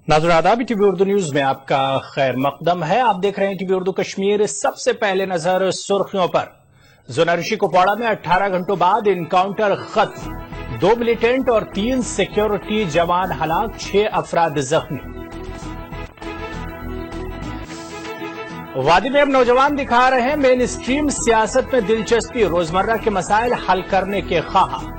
नाज़रीन आदाब, TV Urdu news में आपका खैर मकदम है। आप देख रहे हैं टीवी उर्दू कश्मीर। सबसे पहले नजर सुर्खियों पर। जोनारिशी कुपवाड़ा में 18 घंटों बाद इनकाउंटर खत्म। 2 मिलिटेंट और 3 सिक्योरिटी जवान हलाक, 6 अफराद जख्मी। वादी में अब नौजवान दिखा रहे हैं मेन स्ट्रीम सियासत में दिलचस्पी, रोजमर्रा के मसाइल हल करने के ख्वाह।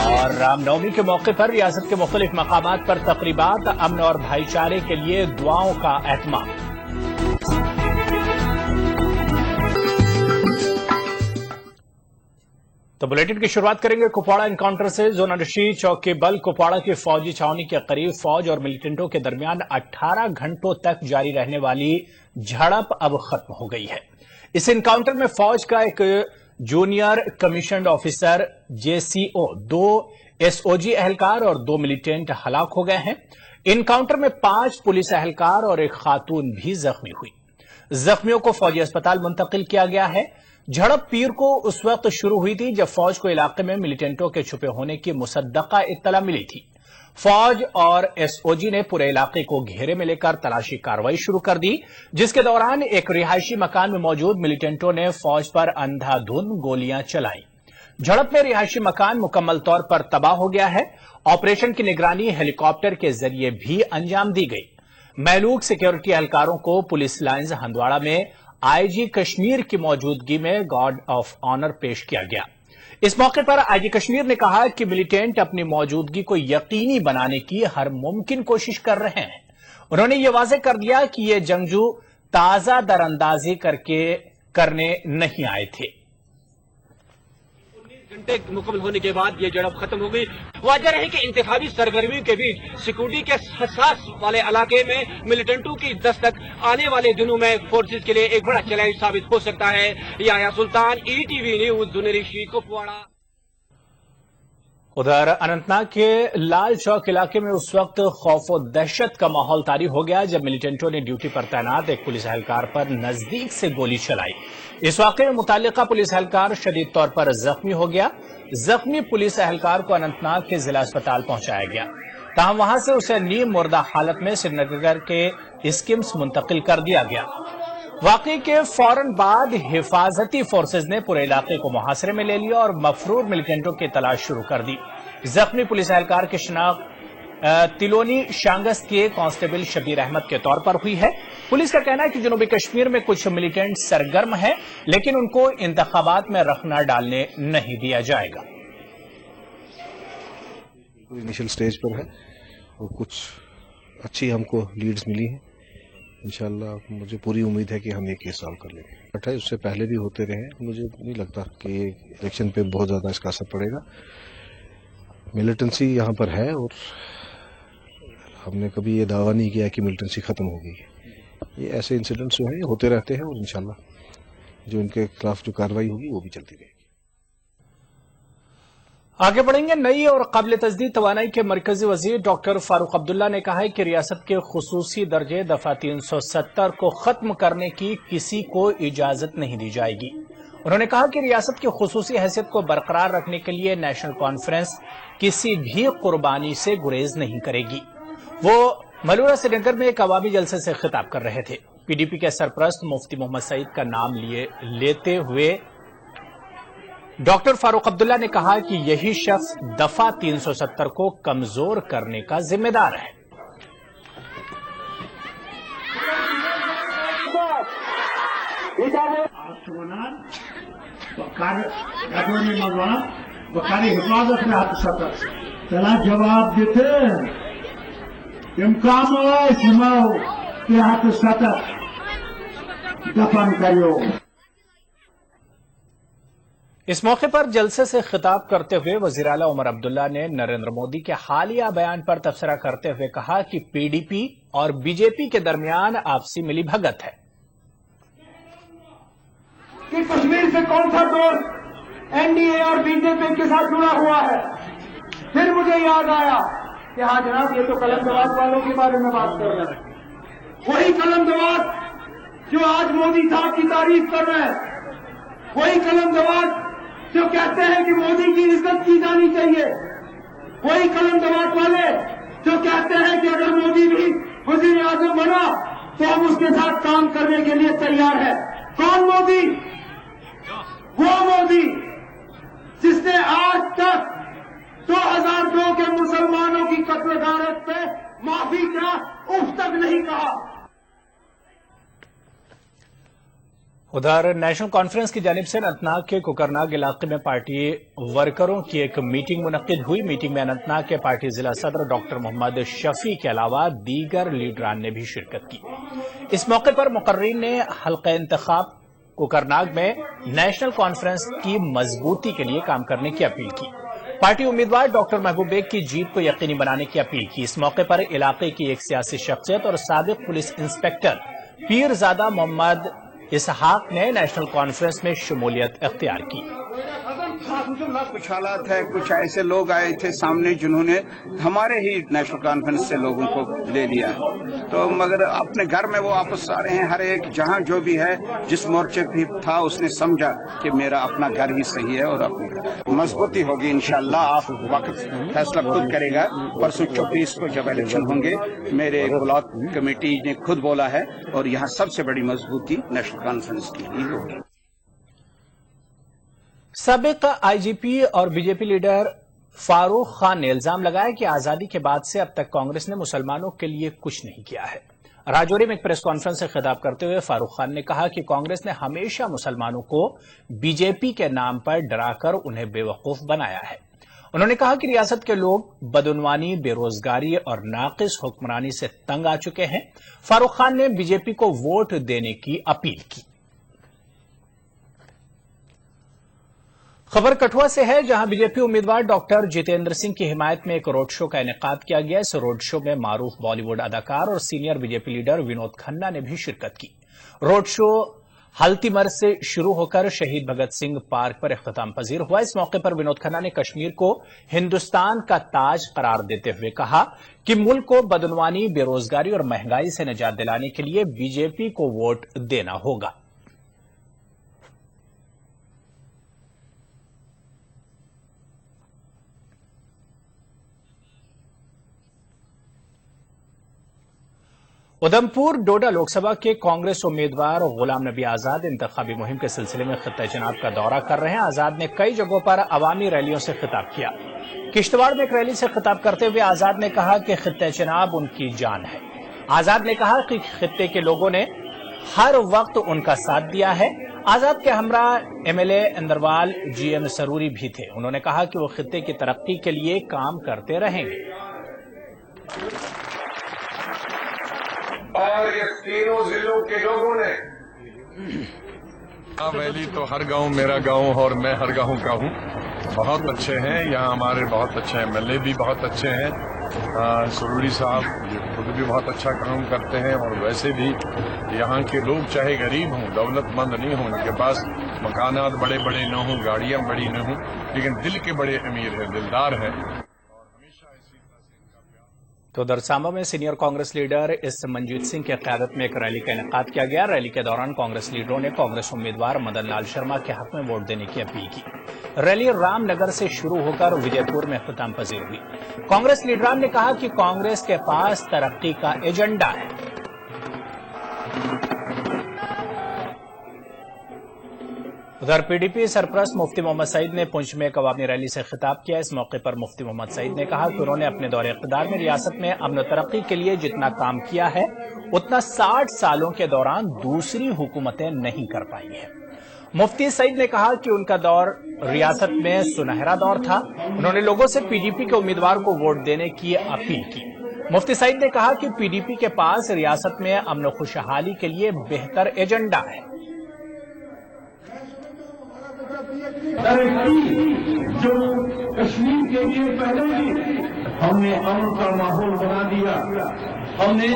और रामनवमी के मौके पर रियासत के मुख्तलिफ मकामात पर तकरीबात, अमन और भाईचारे के लिए दुआओं का एहतमाम। तो बुलेटिन की शुरुआत करेंगे कुपवाड़ा एनकाउंटर से। जोनारिशी चौकी बल कुपवाड़ा की फौजी छावनी के करीब फौज और मिलिटेंटों के दरमियान 18 घंटों तक जारी रहने वाली झड़प अब खत्म हो गई है। इस एनकाउंटर में फौज का एक junior commissioned officer JCO, 2 SOG एहलकार और 2 मिलिटेंट हलाक हो गए हैं। इनकाउंटर में 5 पुलिस एहलकार और एक खातून भी जख्मी हुई। जख्मियों को फौजी अस्पताल मुंतकिल किया गया है। झड़प पीर को उस वक्त शुरू हुई थी जब फौज को इलाके में मिलिटेंटों के छुपे होने की मुसद्दका इत्तला मिली थी। फौज और एसओजी ने पूरे इलाके को घेरे में लेकर तलाशी कार्रवाई शुरू कर दी, जिसके दौरान एक रिहायशी मकान में मौजूद मिलिटेंटों ने फौज पर अंधाधुंध गोलियां चलाई। झड़प में रिहायशी मकान मुकम्मल तौर पर तबाह हो गया है। ऑपरेशन की निगरानी हेलीकॉप्टर के जरिए भी अंजाम दी गई। महलूक सिक्योरिटी एहलकारों को पुलिस लाइन्स हंदवाड़ा में आईजी कश्मीर की मौजूदगी में गार्ड ऑफ ऑनर पेश किया गया। इस मौके पर आईजी कश्मीर ने कहा कि मिलिटेंट अपनी मौजूदगी को यकीनी बनाने की हर मुमकिन कोशिश कर रहे हैं। उन्होंने ये वाज़ेह कर दिया कि ये जंगजू ताजा दरअंदाजी करने नहीं आए थे। 19 घंटे मुकम्मल होने के बाद ये झड़प खत्म हो गई। वाजह है कि इंतखाबी सरगर्मियों के बीच सिक्योरिटी के हसास वाले इलाके में मिलिटेंटों की दस्तक आने वाले दिनों में फोर्सेज के लिए एक बड़ा चैलेंज साबित हो सकता है। याया सुल्तान, ईटीवी न्यूज, जोनारिशी कुपवाड़ा। उधर अनंतनाग के लाल चौक इलाके में उस वक्त खौफ और दहशत का माहौल तारी हो गया जब मिलिटेंटों ने ड्यूटी पर तैनात एक पुलिस एहलकार पर नजदीक से गोली चलाई। इस वाकये में मुतालिका पुलिस एहलकार शदीद तौर पर जख्मी हो गया। जख्मी पुलिस एहलकार को अनंतनाग के जिला अस्पताल पहुंचाया गया, ताहम वहां से उसे नीम मुर्दा हालत में श्रीनगर के स्किम्स मुंतकिल कर दिया गया। वाकई के फौरन बाद हिफाजती फोर्सेज ने पूरे इलाके को मुहासरे में ले लिया और मफरूर मिलिटेंटों की तलाश शुरू कर दी। जख्मी पुलिस एहलकार की शिनाख्त तिलोनी शांगस के कांस्टेबल शबीर अहमद के तौर पर हुई है। पुलिस का कहना है कि जनूबी कश्मीर में कुछ मिलिटेंट सरगर्म है, लेकिन उनको इंतखाबात में रखना डालने नहीं दिया जाएगा। इनिशियल स्टेज पर है और कुछ अच्छी हमको लीड्स मिली हैं। इंशाल्लाह मुझे पूरी उम्मीद है कि हम ये केस सॉल्व कर लेंगे। बट उससे पहले भी होते रहे, मुझे नहीं लगता कि इलेक्शन पे बहुत ज़्यादा इसका असर पड़ेगा। मिलिटेंसी यहाँ पर है और हमने कभी ये दावा नहीं किया कि मिलिटेंसी ख़त्म हो गई। ये ऐसे इंसिडेंट्स जो हैं ये होते रहते हैं और इंशाल्लाह जो इनके खिलाफ जो कार्रवाई होगी वो भी चलती रहेगी। आगे बढ़ेंगे। नई और काबिल तजदीद तवानाई के मरकजी वजीर डॉक्टर फारूक अब्दुल्ला ने कहा है कि रियासत के खुसूसी दर्जे दफा 370 को खत्म करने की किसी को इजाजत नहीं दी जाएगी। उन्होंने कहा कि रियासत की खुसूसी हैसियत को बरकरार रखने के लिए नेशनल कॉन्फ्रेंस किसी भी कुर्बानी से गुरेज नहीं करेगी। वो मलूरा श्रीनगर में एक अवामी जलसे से खिताब कर रहे थे। पीडीपी के सरपरस्त मुफ्ती मोहम्मद सईद का नाम लेते हुए डॉक्टर फारूक अब्दुल्ला ने कहा कि यही शख्स दफा 370 को कमजोर करने का जिम्मेदार है। जवाब देते दफन करो। इस मौके पर जलसे से खिताब करते हुए वजीर आला उमर अब्दुल्ला ने नरेंद्र मोदी के हालिया बयान पर तबसरा करते हुए कहा कि पीडीपी और बीजेपी के दरमियान आपसी मिलीभगत है। कि कश्मीर से कौन सा दोस्त एनडीए और बीजेपी के साथ जुड़ा हुआ है। फिर मुझे याद आया कि हाँ जनाब, ये तो कलमदवाज वालों के बारे में बात कर रहे हैं। वही कलमदवाज जो आज मोदी साहब की तारीफ कर रहे हैं, वही कलमदवाज जो कहते हैं कि मोदी की इज्जत की जानी चाहिए, वही कलम दबात वाले जो कहते हैं कि अगर मोदी भी वजीर आजम बना तो हम उसके साथ काम करने के लिए तैयार है। कौन मोदी? वो मोदी जिसने आज तक 2002 के मुसलमानों की कत्ल गारत पे माफी का उफ तक नहीं कहा। उधर नेशनल कॉन्फ्रेंस की जानिब से अनंतनाग के कुकरनाग इलाके में पार्टी वर्करों की एक मीटिंग मुनक्किद हुई। मीटिंग में अनंतनाग के पार्टी जिला सदर डॉक्टर मोहम्मद शफी के अलावा दीगर लीडरान ने भी शिरकत की। इस मौके पर मुकर्रीन ने हल्का इंतखाब कुकरनाग में नेशनल कॉन्फ्रेंस की मजबूती के लिए काम करने की अपील की। पार्टी उम्मीदवार डॉक्टर महबूब बेग की जीत को यकीनी बनाने की अपील की। इस मौके पर इलाके की एक सियासी शख्सियत और साबिक पुलिस इंस्पेक्टर पीरजादा मोहम्मद इसहाक ने नेशनल कॉन्फ्रेंस में शमूलियत इख्तियार की। कुछ हालात है, कुछ ऐसे लोग आए थे सामने जिन्होंने हमारे ही नेशनल कॉन्फ्रेंस से लोगों को ले लिया है, तो मगर अपने घर में वो वापस आ रहे हैं। हर एक जहां जो भी है, जिस मोर्चे भी था उसने समझा कि मेरा अपना घर ही सही है और अपनी मजबूती होगी इंशाल्लाह। आप वक्त फैसला खुद करेगा। परसों 24 को जब इलेक्शन होंगे, मेरे ब्लॉक कमेटी ने खुद बोला है और यहाँ सबसे बड़ी मजबूती नेशनल कॉन्फ्रेंस की ही होगी। साबिक आईजीपी और बीजेपी लीडर फारूक खान ने इल्जाम लगाया कि आजादी के बाद से अब तक कांग्रेस ने मुसलमानों के लिए कुछ नहीं किया है। राजौरी में एक प्रेस कॉन्फ्रेंस से खिताब करते हुए फारूक खान ने कहा कि कांग्रेस ने हमेशा मुसलमानों को बीजेपी के नाम पर डराकर उन्हें बेवकूफ बनाया है। उन्होंने कहा कि रियासत के लोग बदउनवानी, बेरोजगारी और नाकिस हुक्मरानी से तंग आ चुके हैं। फारूक खान ने बीजेपी को वोट देने की अपील की। खबर कठुआ से है, जहां बीजेपी उम्मीदवार डॉक्टर जितेंद्र सिंह की हिमायत में एक रोड शो का इनेकाद किया गया। इस रोड शो में मारूफ बॉलीवुड अदाकार और senior BJP leader Vinod Khanna ने भी शिरकत की। रोड शो हल्तीमर से शुरू होकर शहीद भगत सिंह पार्क पर इख्तिताम पजीर हुआ। इस मौके पर विनोद खन्ना ने कश्मीर को हिंदुस्तान का ताज करार देते हुए कहा कि मुल्क को बदउनवानी, बेरोजगारी और महंगाई से निजात दिलाने के लिए बीजेपी को वोट देना होगा। उधमपुर डोडा लोकसभा के कांग्रेस उम्मीदवार गुलाम नबी आजाद इंतखाबी मुहिम के सिलसिले में खित्ता जनाब का दौरा कर रहे हैं। आजाद ने कई जगहों पर अवामी रैलियों से खिताब किया। किश्तवाड़ में एक रैली से खिताब करते हुए आजाद ने कहा कि खित्ता जनाब उनकी जान है। आजाद ने कहा कि खित्ते के लोगों ने हर वक्त उनका साथ दिया है। आजाद के हमरा एमएलए अंदरवाल जीएम सरूरी भी थे। उन्होंने कहा कि वो खित्ते की तरक्की के लिए काम करते रहेंगे। और ये तीनों जिलों के लोगों ने वैली तो हर गांव मेरा गांव और मैं हर गांव का हूँ। बहुत अच्छे हैं यहाँ, हमारे बहुत अच्छे एमएलए भी बहुत अच्छे हैं। सरूरी साहब खुद भी बहुत अच्छा काम करते हैं और वैसे भी यहाँ के लोग चाहे गरीब हों, दौलतमंद नहीं हों, इनके पास मकानात बड़े बड़े न हों, गाड़ियाँ बड़ी न हों, लेकिन दिल के बड़े अमीर हैं, दिलदार हैं। तो उधर सांबा में सीनियर कांग्रेस लीडर इस मंजीत सिंह की क़यादत में एक रैली का इनेकाद किया गया। रैली के दौरान कांग्रेस लीडरों ने कांग्रेस उम्मीदवार मदन लाल शर्मा के हक में वोट देने की अपील की। रैली रामनगर से शुरू होकर विजयपुर में इख्तिताम पजीर हुई। कांग्रेस लीडरान ने कहा कि कांग्रेस के पास तरक्की का एजेंडा है। उधर पीडीपी सरपरस्त मुफ्ती मोहम्मद सईद ने पुंछ में एक अवामी रैली से खिताब किया। इस मौके पर मुफ्ती मोहम्मद सईद ने कहा कि उन्होंने अपने दौरे इक़्तिदार में रियासत में अमन तरक्की के लिए जितना काम किया है उतना 60 सालों के दौरान दूसरी हुकूमतें नहीं कर पाई हैं। मुफ्ती सईद ने कहा कि उनका दौर रियासत में सुनहरा दौर था। उन्होंने लोगों से पीडीपी के उम्मीदवार को वोट देने की अपील की। मुफ्ती सईद ने कहा कि पीडीपी के पास रियासत में अमन खुशहाली के लिए बेहतर एजेंडा है। जो कश्मीर के लिए पहले ही हमने अमन का माहौल बना दिया। हमने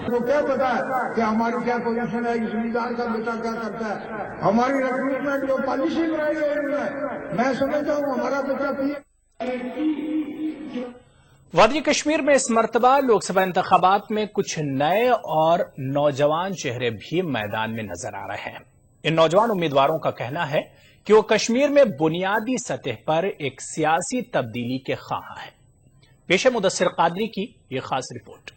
तो क्या पता है कि हमारी क्या पोजीशन है, जिम्मेदार का बेटा क्या करता है, हमारी रिक्रूटमेंट जो पॉलिसी बनाई है उन्होंने, मैं समझता हूँ हमारा बेटा वादी कश्मीर में इस मर्तबा लोकसभा इंतखाबात में कुछ नए और नौजवान चेहरे भी मैदान में नजर आ रहे हैं। इन नौजवान उम्मीदवारों का कहना है कि वो कश्मीर में बुनियादी सतह पर एक सियासी तब्दीली के ख्वाह हैं। पेश है मुदस्सिर कादरी की ये खास रिपोर्ट।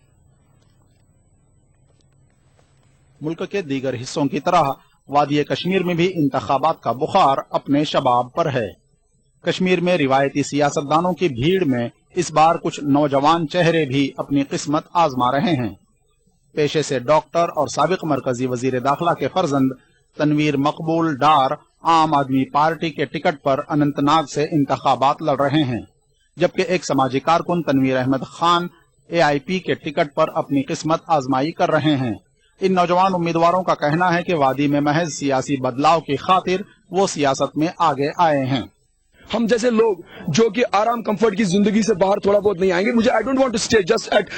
मुल्क के दीगर हिस्सों की तरह वादी कश्मीर में भी इंतखाबात का बुखार अपने शबाब पर है। कश्मीर में रिवायती सियासतदानों की भीड़ में इस बार कुछ नौजवान चेहरे भी अपनी किस्मत आजमा रहे हैं। पेशे से डॉक्टर और साबिक मरकजी वजीर दाखिला के फर्जंद तनवीर मकबूल डार आम आदमी पार्टी के टिकट पर अनंतनाग से इंतखाबात लड़ रहे हैं, जबकि एक समाजी कारकुन तनवीर अहमद खान AIP के टिकट पर अपनी किस्मत आजमाई कर रहे हैं। इन नौजवान उम्मीदवारों का कहना है कि वादी में महज सियासी बदलाव की खातिर वो सियासत में आगे आए हैं। हम जैसे लोग जो कि आराम कंफर्ट की जिंदगी से बाहर थोड़ा बहुत नहीं आएंगे। मुझे I don't want to stay just at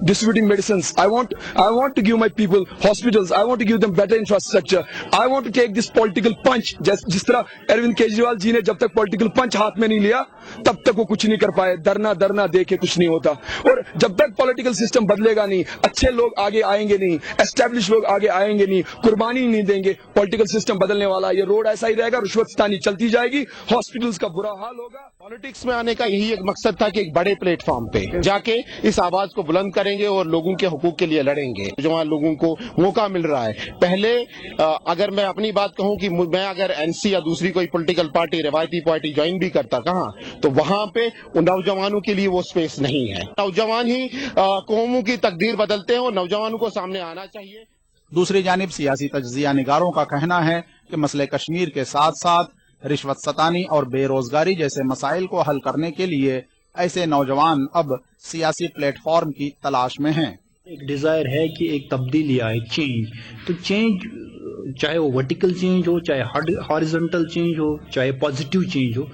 distributing medicines. I want to give my people hospitals. I want to give them better infrastructure. I want to take this political punch. जिस तरह अरविंद केजरीवाल जी ने जब तक पॉलिटिकल पंच हाथ में नहीं लिया तब तक वो कुछ नहीं कर पाए। धरना देके कुछ नहीं होता, और जब तक पॉलिटिकल सिस्टम बदलेगा नहीं, अच्छे लोग आगे आएंगे नहीं, एस्टेब्लिश लोग आगे आएंगे नहीं, कुर्बानी नहीं देंगे, पॉलिटिकल सिस्टम बदलने वाला ये रोड ऐसा ही रहेगा, रुश्वतस्तानी चलती जाएगी, हॉस्पिटल्स का बुरा हाल होगा। पॉलिटिक्स में आने का यही एक मकसद था कि एक बड़े प्लेटफॉर्म पे जाके इस आवाज को बुलंद करेंगे और लोगों के हुकूक के लिए लड़ेंगे। जवान लोगों को मौका मिल रहा है। पहले अगर मैं अपनी बात कहूं कि मैं अगर NC या दूसरी कोई पॉलिटिकल पार्टी, रिवायती पार्टी ज्वाइन भी करता कहाँ, तो वहां पे नौजवानों के लिए वो स्पेस नहीं है। नौजवान ही कौमों की तकदीर बदलते हैं और नौजवानों को सामने आना चाहिए। दूसरी जानिब सियासी तज्जिया निगारों का कहना है कि मसले कश्मीर के साथ साथ रिश्वत सतानी और बेरोजगारी जैसे मसाइल को हल करने के लिए ऐसे नौजवान अब सियासी प्लेटफॉर्म की तलाश में हैं। एक डिजायर है कि एक तब्दीली आए, चेंज। तो चेंज चाहे वो वर्टिकल चेंज हो, चाहे हॉरिजॉन्टल चेंज हो, चाहे पॉजिटिव चेंज हो,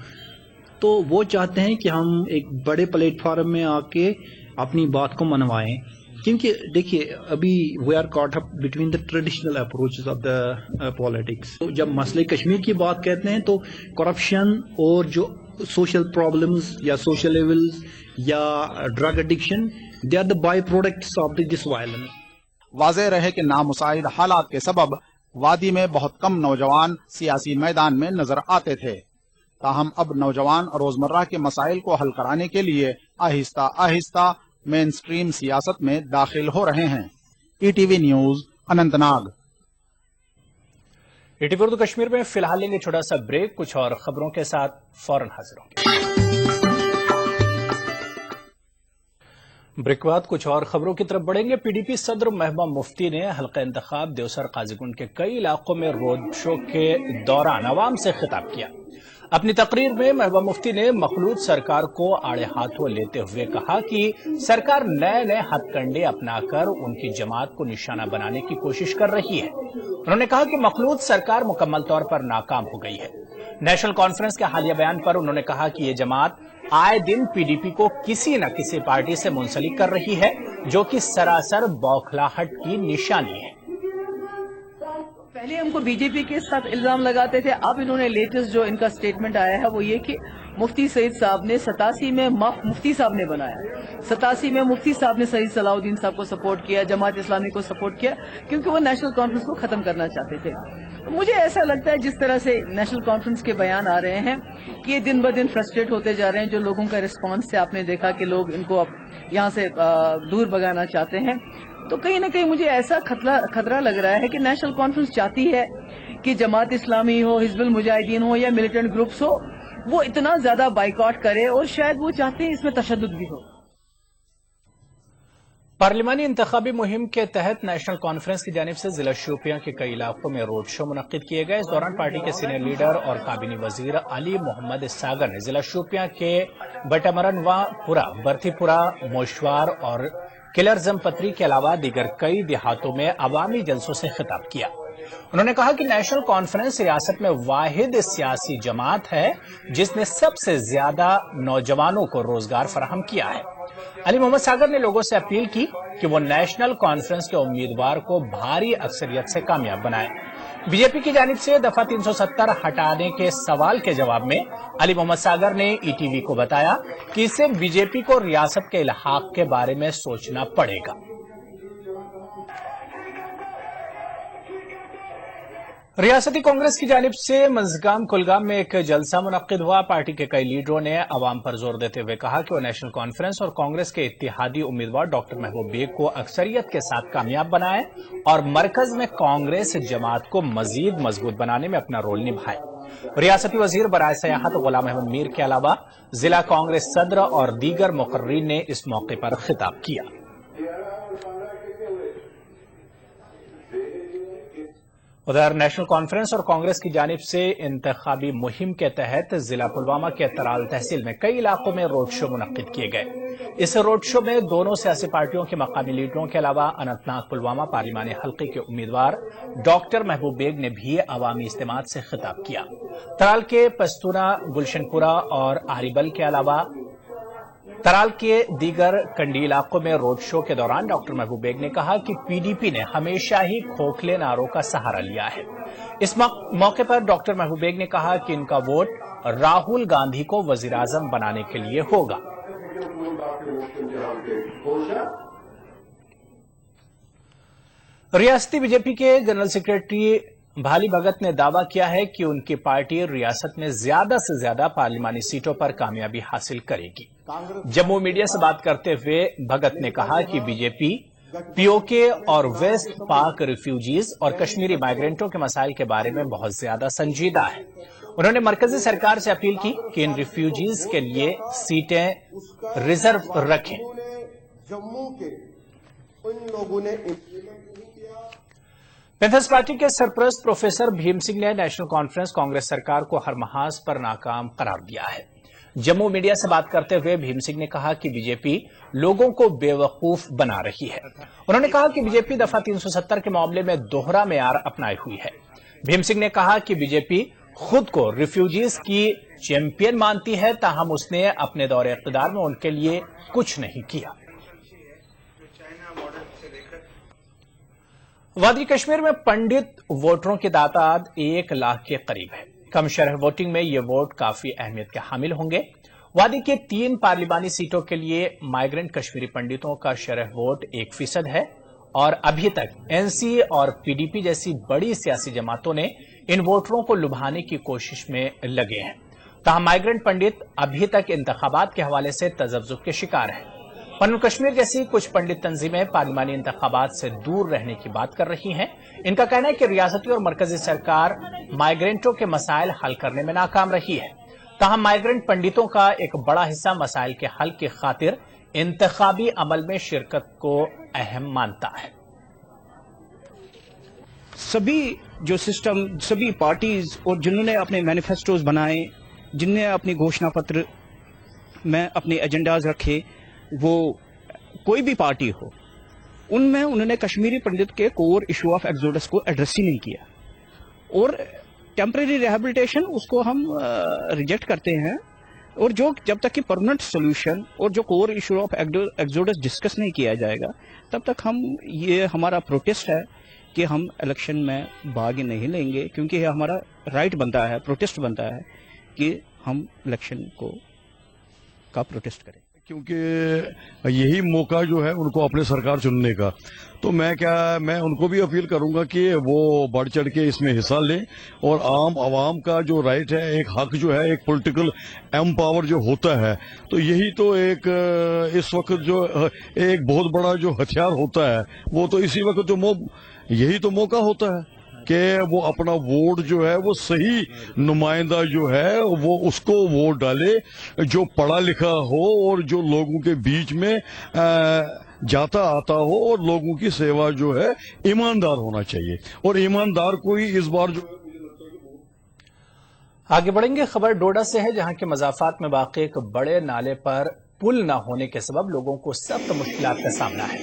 तो वो चाहते हैं कि हम एक बड़े प्लेटफॉर्म में आके अपनी बात को मनवाएं। क्योंकि देखिए अभी we are caught up between the traditional approaches of the politics. तो जब मसले कश्मीर की बात कहते हैं तो करप्शन और जो सोशल प्रॉब्लम्स या सोशल लेवल्स या drug addiction, they are the byproducts of this violence. वाज़ेह रहे कि नामुसाइद हालात के सबब वादी में बहुत कम नौजवान सियासी मैदान में नजर आते थे। ताहम अब नौजवान रोजमर्रा के मसाइल को हल कराने के लिए आहिस्ता आहिस्ता मेन स्ट्रीम सियासत में दाखिल हो रहे हैं। ETV news Anantnag. ETV Urdu Kashmir में फिलहाल लेंगे छोटा सा ब्रेक, कुछ और खबरों के साथ फौरन हाजिर होंगे। ब्रेक बाद कुछ और खबरों की तरफ बढ़ेंगे। PDP सदर महबूबा मुफ्ती ने हल्का इंतखाब देवसर काजीगुंड के कई इलाकों में रोड शो के दौरान आवाम से खिताब किया। अपनी तकरीर में महबूबा मुफ्ती ने मखलूत सरकार को आड़े हाथों लेते हुए कहा कि सरकार नए नए हथकंडे अपनाकर उनकी जमात को निशाना बनाने की कोशिश कर रही है। उन्होंने कहा कि मखलूत सरकार मुकम्मल तौर पर नाकाम हो गई है। नेशनल कॉन्फ्रेंस के हालिया बयान पर उन्होंने कहा कि ये जमात आए दिन PDP को किसी न किसी पार्टी से मुंसलिक कर रही है, जो कि सरासर बौखलाहट की निशानी है। पहले हमको बीजेपी के साथ इल्जाम लगाते थे, अब इन्होंने लेटेस्ट जो इनका स्टेटमेंट आया है वो ये कि मुफ्ती सईद साहब ने 87 में मुफ्ती साहब ने बनाया, 87 में मुफ्ती साहब ने सईद सलाउद्दीन साहब को सपोर्ट किया, जमात इस्लामी को सपोर्ट किया, क्योंकि वो नेशनल कॉन्फ्रेंस को खत्म करना चाहते थे। तो मुझे ऐसा लगता है जिस तरह से नेशनल कॉन्फ्रेंस के बयान आ रहे हैं कि ये दिन ब दिन फ्रस्ट्रेट होते जा रहे हैं। जो लोगों का रिस्पॉन्स से आपने देखा कि लोग इनको अब यहाँ से दूर भगाना चाहते हैं, तो कहीं ना कहीं मुझे ऐसा खतरा लग रहा है कि नेशनल कॉन्फ्रेंस चाहती है कि जमात इस्लामी हो, हिजबुल मुजाहिदीन हो या मिलिटेंट ग्रुप्स हो, वो इतना ज्यादा बाइकआउट करे, और शायद वो चाहते हैं इसमें तशद्दुद भी हो। पार्लिमानी इंतखाबी मुहिम के तहत नेशनल कॉन्फ्रेंस की जानिब से जिला शोपियां के कई इलाकों में रोड शो मुनक्किद किए गए। इस दौरान पार्टी के सीनियर लीडर और काबीनी वजीर अली मोहम्मद सागर ने जिला शोपियां के बटमरनवापुरा, बर्थीपुरा, मोशवार और किलरजम पत्री के अलावा दीगर कई देहातों में अवामी जलसों से खिताब किया। उन्होंने कहा कि नेशनल कॉन्फ्रेंस रियासत में वाहिद सियासी जमात है जिसने सबसे ज्यादा नौजवानों को रोजगार फराहम किया है। अली मोहम्मद सागर ने लोगों से अपील की कि वो नेशनल कॉन्फ्रेंस के उम्मीदवार को भारी अक्सरियत से कामयाब बनाए। बीजेपी की जानिब से दफा 370 हटाने के सवाल के जवाब में अली मोहम्मद सागर ने ETV को बताया कि इससे बीजेपी को रियासत के इल्हाक के बारे में सोचना पड़ेगा। रियासती कांग्रेस की जानिब से मंजगाम कुलगाम में एक जलसा मुनक्किद हुआ। पार्टी के कई लीडरों ने अवाम पर जोर देते हुए कहा कि वो नेशनल कॉन्फ्रेंस और कांग्रेस के इत्तेहादी उम्मीदवार डॉक्टर महबूब बेग को अक्सरियत के साथ कामयाब बनाए और मरकज में कांग्रेस जमात को मजीद मजबूत बनाने में अपना रोल निभाए। रियासती वजीर बराए सयाहत गुलाम अहमद मीर के अलावा जिला कांग्रेस सदर और दीगर मुकर्रीन ने इस मौके पर खिताब किया। उधर नेशनल कॉन्फ्रेंस और कांग्रेस की जानिब से इंतखाबी मुहिम के तहत जिला पुलवामा के तराल तहसील में कई इलाकों में रोड शो मुनक्किद किए गए। इस रोड शो में दोनों सियासी पार्टियों के मकामी लीडरों के अलावा अनंतनाग पुलवामा पार्लिमानी हल्के के उम्मीदवार डॉक्टर महबूब बेग ने भी अवामी इज्तिमा से खिताब किया। तराल के पस्तूना, गुलशनपुरा और आरिबल के अलावा तराल के दीगर कंडी इलाकों में रोड शो के दौरान डॉक्टर महबूब बेग ने कहा कि पीडीपी ने हमेशा ही खोखले नारों का सहारा लिया है। इस मौके पर डॉक्टर महबूब बेग ने कहा कि इनका वोट राहुल गांधी को वजीर आजम बनाने के लिए होगा। रियासती बीजेपी के जनरल सेक्रेटरी भाली भगत ने दावा किया है कि उनकी पार्टी रियासत में ज्यादा से ज्यादा पार्लिमानी सीटों पर कामयाबी हासिल करेगी। जम्मू मीडिया से बात करते हुए भगत ने कहा कि बीजेपी पीओके और वेस्ट पाक रिफ्यूजीज और कश्मीरी माइग्रेंटों के मसाइल के बारे में बहुत ज्यादा संजीदा है। उन्होंने मरकजी सरकार से अपील की कि इन रिफ्यूजीज के लिए सीटें रिजर्व रखें। जम्मू के उन लोगों ने पैंथर्स पार्टी के सरपरस्त प्रोफेसर भीम सिंह ने नेशनल कॉन्फ्रेंस कांग्रेस सरकार को हर महाज पर नाकाम करार दिया है। जम्मू मीडिया से बात करते हुए भीम सिंह ने कहा कि बीजेपी लोगों को बेवकूफ बना रही है। उन्होंने कहा कि बीजेपी दफा 370 के मामले में दोहरा मेयार अपनाई हुई है। भीम सिंह ने कहा कि बीजेपी खुद को रिफ्यूजीज की चैंपियन मानती है, ताहम उसने अपने दौरे इख्तिदार में उनके लिए कुछ नहीं किया। वादी कश्मीर में पंडित वोटरों की तादाद 1 लाख के करीब है। कम शरह वोटिंग में ये वोट काफी अहमियत के हामिल होंगे। वादी के 3 पार्लिमानी सीटों के लिए माइग्रेंट कश्मीरी पंडितों का शरह वोट 1% है और अभी तक एनसी और पीडीपी जैसी बड़ी सियासी जमातों ने इन वोटरों को लुभाने की कोशिश में लगे हैं। ताहम माइग्रेंट पंडित अभी तक इंतखाबात के हवाले से तजब्जुब के शिकार हैं। पन्नू कश्मीर जैसी कुछ पंडित तंजीमें पार्लिमानी इंतखाबात से दूर रहने की बात कर रही हैं। इनका कहना है कि रियासती और मरकजी सरकार माइग्रेंटों के मसाइल हल करने में नाकाम रही है। ताहम माइग्रेंट पंडितों का एक बड़ा हिस्सा मसाइल के हल की खातिर इंतखाबी अमल में शिरकत को अहम मानता है। सभी जो सिस्टम, सभी पार्टीज और जिन्होंने अपने मैनिफेस्टोज बनाए, जिनने अपनी घोषणा पत्र में अपने एजेंडाज रखे, वो कोई भी पार्टी हो, उनमें उन्होंने कश्मीरी पंडित के कोर इशू ऑफ एक्सोडस को एड्रेस ही नहीं किया। और टेम्परेरी रिहेबिलिटेशन उसको हम रिजेक्ट करते हैं, और जो जब तक कि परमानेंट सोल्यूशन और जो core issue of exodus discuss नहीं किया जाएगा, तब तक ये हमारा प्रोटेस्ट है कि हम इलेक्शन में भाग नहीं लेंगे, क्योंकि ये हमारा राइट बनता है, प्रोटेस्ट बनता है कि हम इलेक्शन का प्रोटेस्ट करें, क्योंकि यही मौका जो है उनको अपने सरकार चुनने का। तो मैं उनको भी अपील करूंगा कि वो बढ़ चढ़ के इसमें हिस्सा लें और आम आवाम का जो राइट है, एक हक जो है, एक पॉलिटिकल एम्पावर जो होता है, तो यही तो एक इस वक्त जो एक बहुत बड़ा जो हथियार होता है, वो तो इसी वक्त जो यही तो मौका होता है कि वो अपना वोट जो है वो सही नुमाइंदा जो है वो उसको वोट डाले, जो पढ़ा लिखा हो और जो लोगों के बीच में जाता आता हो और लोगों की सेवा जो है ईमानदार होना चाहिए। और ईमानदार कोई इस बार जो आगे बढ़ेंगे। खबर डोडा से है, जहां के मजाफात में वाक़ एक बड़े नाले पर पुल न होने के सबब लोगों को सख्त मुश्किलात का सामना है।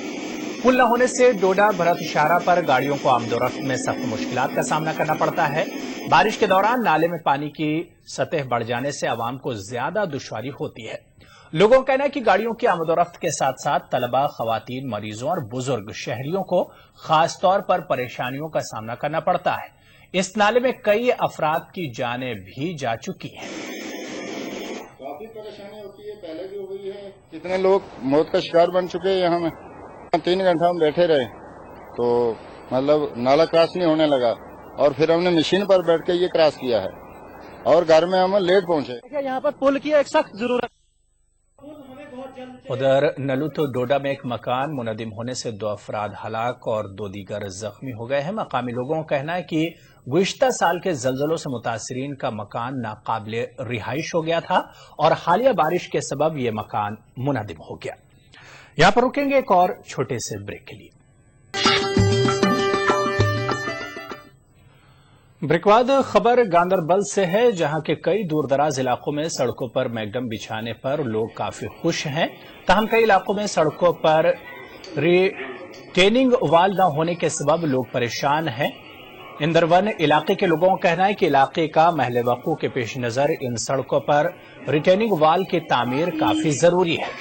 पुल न होने से डोडा भरत शाहरा पर गाड़ियों को आमदोरफ्त में सख्त मुश्किलात का सामना करना पड़ता है। बारिश के दौरान नाले में पानी की सतह बढ़ जाने से आवाम को ज्यादा दुश्वारी होती है। लोगों का कहना है कि गाड़ियों की आमदोरफ्त के साथ साथ तलबा, खवातीन, मरीजों और बुजुर्ग शहरियों को खास तौर पर परेशानियों का सामना करना पड़ता है। इस नाले में कई अफराद की जानें भी जा चुकी हैं। काफी परेशानी होती है, पहले भी हुई है। कितने लोग मौत का शिकार बन चुके हैं। यहाँ में 3 घंटा हम बैठे रहे तो मतलब नाला क्रॉस नहीं होने लगा, और फिर हमने मशीन पर बैठ के ये क्रॉस किया है और घर में हम लेट पहुंचे। यहाँ पर पुल की एक सख्त जरूरत। उधर नलुत डोडा में एक मकान मुनदिम होने से 2 अफराद हलाक और 2 दीगर जख्मी हो गए हैं। मकामी लोगों का कहना है कि गुज़िश्ता साल के जलजलों से मुतासरीन का मकान नाकाबिले रिहाइश हो गया था और हालिया बारिश के सबब यह मकान मुनदिम हो गया। यहां पर रुकेंगे एक और छोटे से ब्रेक के लिए। ब्रेकवाद खबर गांदरबल से है, जहां के कई दूरदराज इलाकों में सड़कों पर मैगडम बिछाने पर लोग काफी खुश हैं। ताहम कई इलाकों में सड़कों पर रिटेनिंग वाल न होने के सबब लोग परेशान हैं। इंदरवन इलाके के लोगों का कहना है कि इलाके का महल वक़ू के पेश नजर इन सड़कों पर रिटेनिंग वाल की तामीर काफी जरूरी है।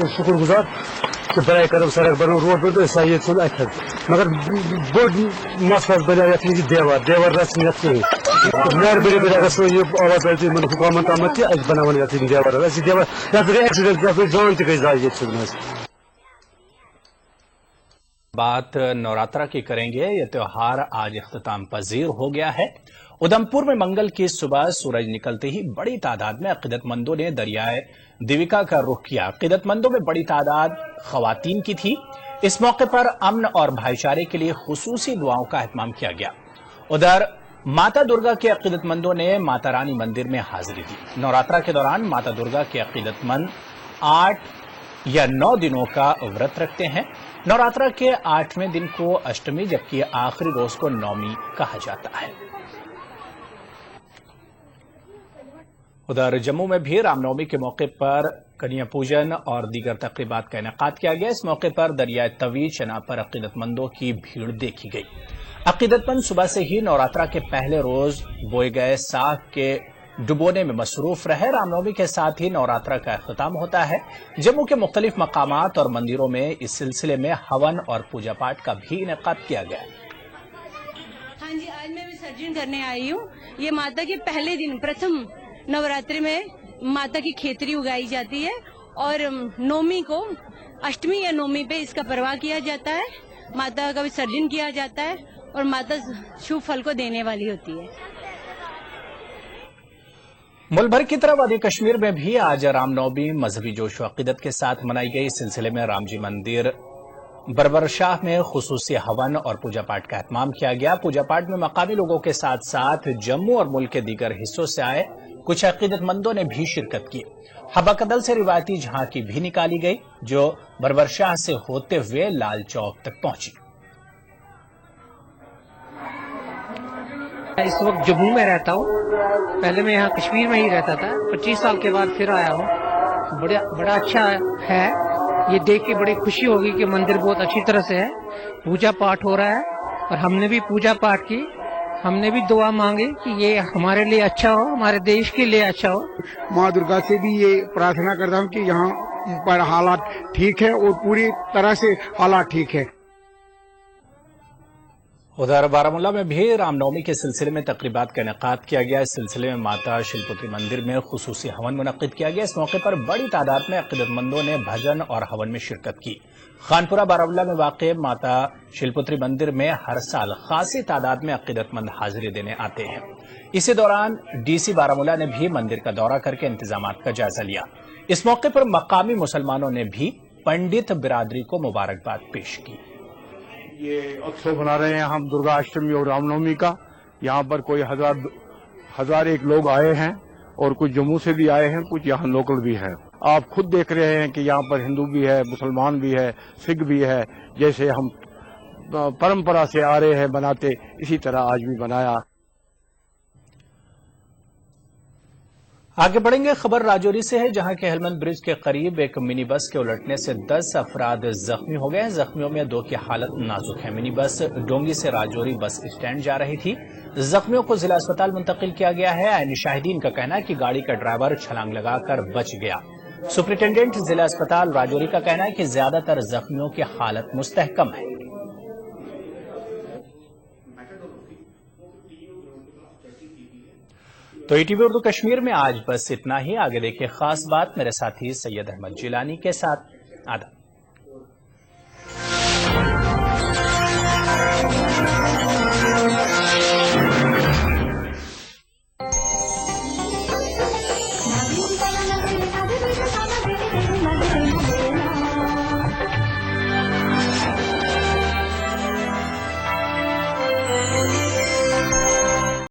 शुक्रगुजार कि बराए करम सड़क बनो रोड पे तो सही सुन अखर मगर बोर्ड मसला बना रखने की देवर रस नहीं रखते मेरे बड़े बड़े अगर सो ये आवाज आती मन हुकूमत आमती आज बनाने जाती देवर ऐसी देवर या फिर एक्सीडेंट या फिर जान के जाए ये सुनना। बात नवरात्रा की करेंगे। यह त्योहार आज इख्तिताम पजीर हो गया है। उधमपुर में मंगल की सुबह सूरज निकलते ही बड़ी तादाद में अकीदतमंदों ने दरियाए दिविका का रुख किया। अकीदतमंदों में बड़ी तादाद खवातीन की थी। इस मौके पर अमन और भाईचारे के लिए खुसूसी दुआओं का एहतमाम किया गया। उधर माता दुर्गा के अकीदतमंदों ने माता रानी मंदिर में हाजिरी दी। नवरात्रा के दौरान माता दुर्गा के अकीदतमंद 8 या 9 दिनों का व्रत रखते हैं। नवरात्रा के 8वें दिन को अष्टमी जबकि आखिरी रोज को नौमी कहा जाता है। उधर जम्मू में भी रामनवमी के मौके पर कन्या पूजन और दीगर तकरीबात का इनेकाद किया गया। इस मौके पर दरियाए तवी चना पर अकीदतमंदों की भीड़ देखी गई। अकीदतमंद सुबह से ही नवरात्रा के पहले रोज बोए गए साग के डुबोने में मसरूफ रहे। रामनवमी के साथ ही नवरात्रा का अख्ताम होता है। जम्मू के मुख्तलिफ मकामात और मंदिरों में इस सिलसिले में हवन और पूजा पाठ का भी इनेकाद किया गया। हाँ जी, आज मैं विसर्जन करने आई हूँ। ये माता के पहले दिन प्रथम नवरात्रि में माता की खेतरी उगाई जाती है और नौमी को अष्टमी या नौमी पे इसका परवाह किया जाता है। माता का विसर्जन किया जाता है और माता शुभ फल को देने वाली होती है। मुल्क भर की तरह वादी कश्मीर में भी आज रामनवमी मजहबी जोश व अकीदत के साथ मनाई गई। इस सिलसिले में रामजी मंदिर बरबरशाह में खुसूसी हवन और पूजा पाठ का एहतमाम किया गया। पूजा पाठ में मकामी लोगों के साथ साथ जम्मू और मुल्क के दीगर हिस्सों से आए कुछ अकीदतमंदों ने भी शिरकत की। हबा कदल से रिवायती झांकी भी निकाली गई जो बरबरशाह से होते हुए लाल चौक तक पहुंची। इस वक्त जम्मू में रहता हूँ। पहले मैं यहाँ कश्मीर में ही रहता था। 25 साल के बाद फिर आया हूँ। बड़ा अच्छा है। ये देख के बड़ी खुशी होगी कि मंदिर बहुत अच्छी तरह से है। पूजा पाठ हो रहा है और हमने भी पूजा पाठ की। हमने भी दुआ मांगी कि ये हमारे लिए अच्छा हो, हमारे देश के लिए अच्छा हो। माँ दुर्गा से भी ये प्रार्थना करता हूँ कि यहाँ पर हालात ठीक है और पूरी तरह से हालात ठीक है। उधर बारामूला में भी रामनवमी के सिलसिले में तकरीबात का इनेकाद किया गया। इस सिलसिले में माता शिलपुत्री मंदिर में खुसूसी हवन मुनक्किद किया गया। इस मौके पर बड़ी तादाद में अकीदतमंदों ने भजन और हवन में शिरकत की। खानपुरा बारामूला में वाक़ माता शिलपुत्री मंदिर में हर साल खासी तादाद में अकीदतमंद हाजिरी देने आते हैं। इसी दौरान डीसी बारामूला ने भी मंदिर का दौरा करके इंतजामात का जायजा लिया। इस मौके पर मकामी मुसलमानों ने भी पंडित बिरादरी को मुबारकबाद पेश की। ये उत्सव मना रहे हैं हम दुर्गा अष्टमी और रामनवमी का। यहाँ पर कोई हजार एक लोग आए हैं और कुछ जम्मू से भी आए हैं, कुछ यहाँ लोकल भी हैं। आप खुद देख रहे हैं कि यहाँ पर हिंदू भी है, मुसलमान भी है, सिख भी है। जैसे हम परंपरा से आ रहे हैं बनाते, इसी तरह आज भी बनाया। आगे बढ़ेंगे। खबर राजौरी से है, जहां के हेलमंद ब्रिज के करीब एक मिनी बस के उलटने से 10 अफराद जख्मी हो गए। जख्मियों में 2 की हालत नाजुक है। मिनी बस डोंगी से राजौरी बस स्टैंड जा रही थी। जख्मियों को जिला अस्पताल मुंतकिल किया गया है। आईनी शाहिदीन का कहना है कि गाड़ी का ड्राइवर छलांग लगाकर बच गया। सुपरिटेंडेंट जिला अस्पताल राजौरी का कहना है कि ज्यादातर जख्मियों की हालत मुस्तहकम है। तो ईटीवी उर्दू कश्मीर में आज बस इतना ही। आगे देखिए खास बात मेरे साथी सैयद अहमद जिलानी के साथ। आदाब।